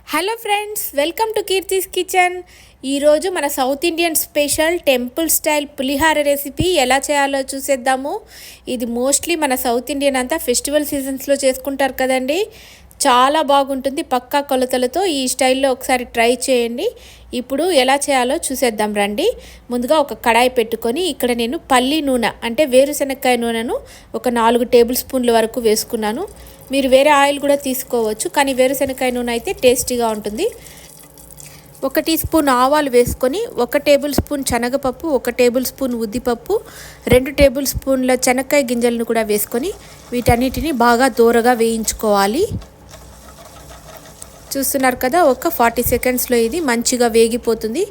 Hello friends, welcome to Keerthi's kitchen. ఈరోజు మన south Indian special temple style pulihora recipe ఎలా చేయాలో చూసేద్దాము. ఇది మోస్ట్లీ మన సౌత్ ఇండియన్ అంతా ఫెస్టివల్ సీజన్స్లో చేసుకుంటారు కదండి. చాలా బాగుంటుంది. పక్కా కొలతలతో ఈ స్టైల్లో ఒకసారి ట్రై చేయండి. ఇప్పుడు ఎలా చేయాలో చూసేద్దాం రండి. ముందుగా ఒక కడాయి పెట్టుకొని ఇక్కడ నేను పల్లి నూనె అంటే వేరుశనక్కాయ నూనెను ఒక 4 టేబుల్ స్పూన్ల వరకు వేసుకున్నాను. మీరు వేరే ఆయిల్ కూడా తీసుకోవచ్చు, కానీ వేరుశనక్కాయ నూనె అయితే టేస్టీగా ఉంటుంది. 1 టీ స్పూన్ ఆవాలు వేసుకొని 1 టేబుల్ స్పూన్ శనగపప్పు, 1 టేబుల్ స్పూన్ ఉద్దిపప్పు, 2 టేబుల్ స్పూన్ల శనక్కాయ గింజలను కూడా వేసుకొని వీటన్నిటిని బాగా దూరగా వేయించుకోవాలి. చూస్తున్నారు కదా, ఒక 40 సెకండ్స్లో ఇది మంచిగా వేగిపోతుంది.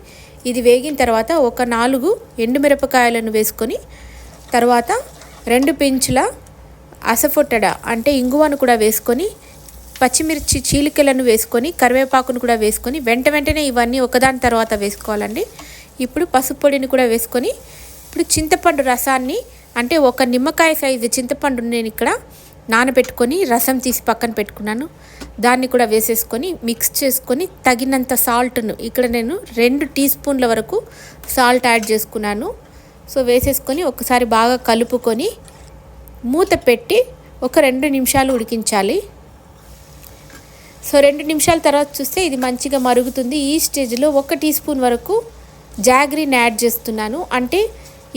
ఇది వేగిన తర్వాత ఒక 4 ఎండుమిరపకాయలను వేసుకొని తర్వాత 2 పించుల అసఫొట్టడ అంటే ఇంగువను కూడా వేసుకొని పచ్చిమిర్చి చీలికలను వేసుకొని కరివేపాకును కూడా వేసుకొని వెంటనే ఇవన్నీ ఒకదాని తర్వాత వేసుకోవాలండి. ఇప్పుడు పసుపు పొడిని కూడా వేసుకొని ఇప్పుడు చింతపండు రసాన్ని అంటే ఒక నిమ్మకాయ సైజు చింతపండు నేను ఇక్కడ నానబెట్టుకొని రసం తీసి పక్కన పెట్టుకున్నాను. దాన్ని కూడా వేసేసుకొని మిక్స్ చేసుకొని తగినంత సాల్ట్ను ఇక్కడ నేను 2 టీ స్పూన్ల వరకు సాల్ట్ యాడ్ చేసుకున్నాను. సో వేసేసుకొని ఒకసారి బాగా కలుపుకొని మూత పెట్టి ఒక 2 నిమిషాలు ఉడికించాలి. సో 2 నిమిషాల తర్వాత చూస్తే ఇది మంచిగా మరుగుతుంది. ఈ స్టేజ్లో 1 టీ స్పూన్ వరకు జాగ్రీని యాడ్ చేస్తున్నాను. అంటే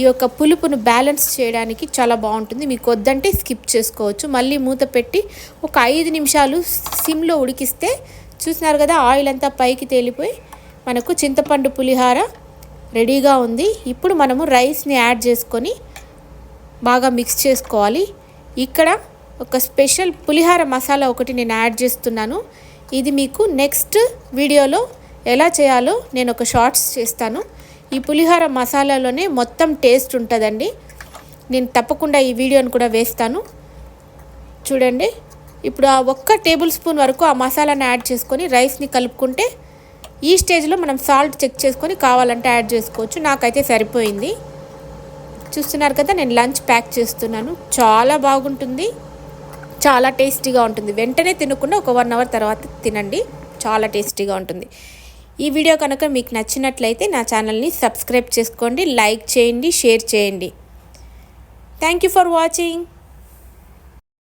ఈ యొక్క పులుపును బ్యాలెన్స్ చేయడానికి చాలా బాగుంటుంది. మీకు వద్దంటే స్కిప్ చేసుకోవచ్చు. మళ్ళీ మూత పెట్టి ఒక 5 నిమిషాలు సిమ్లో ఉడికిస్తే చూస్తున్నారు కదా, ఆయిల్ అంతా పైకి తేలిపోయి మనకు చింతపండు పులిహార రెడీగా ఉంది. ఇప్పుడు మనము రైస్ని యాడ్ చేసుకొని బాగా మిక్స్ చేసుకోవాలి. ఇక్కడ ఒక స్పెషల్ పులిహార మసాలా ఒకటి నేను యాడ్ చేస్తున్నాను. ఇది మీకు నెక్స్ట్ వీడియోలో ఎలా చేయాలో నేను ఒక షార్ట్స్ చేస్తాను. ఈ పులిహార మసాలాలోనే మొత్తం టేస్ట్ ఉంటుందండి. నేను తప్పకుండా ఈ వీడియోని కూడా వేస్తాను. చూడండి, ఇప్పుడు ఆ 1 టేబుల్ స్పూన్ వరకు ఆ మసాలాని యాడ్ చేసుకొని రైస్ని కలుపుకుంటే ఈ స్టేజ్లో మనం సాల్ట్ చెక్ చేసుకొని కావాలంటే యాడ్ చేసుకోవచ్చు. నాకైతే సరిపోయింది. చూస్తున్నారు కదా, నేను లంచ్ ప్యాక్ చేస్తున్నాను. చాలా బాగుంటుంది, చాలా టేస్టీగా ఉంటుంది. వెంటనే తినకుండా ఒక 1 అవర్ తర్వాత తినండి, చాలా టేస్టీగా ఉంటుంది. ఈ వీడియో కనుక మీకు నచ్చినట్లయితే నా ఛానల్ని సబ్స్క్రైబ్ చేసుకోండి, లైక్ చేయండి, షేర్ చేయండి. Thank you for watching.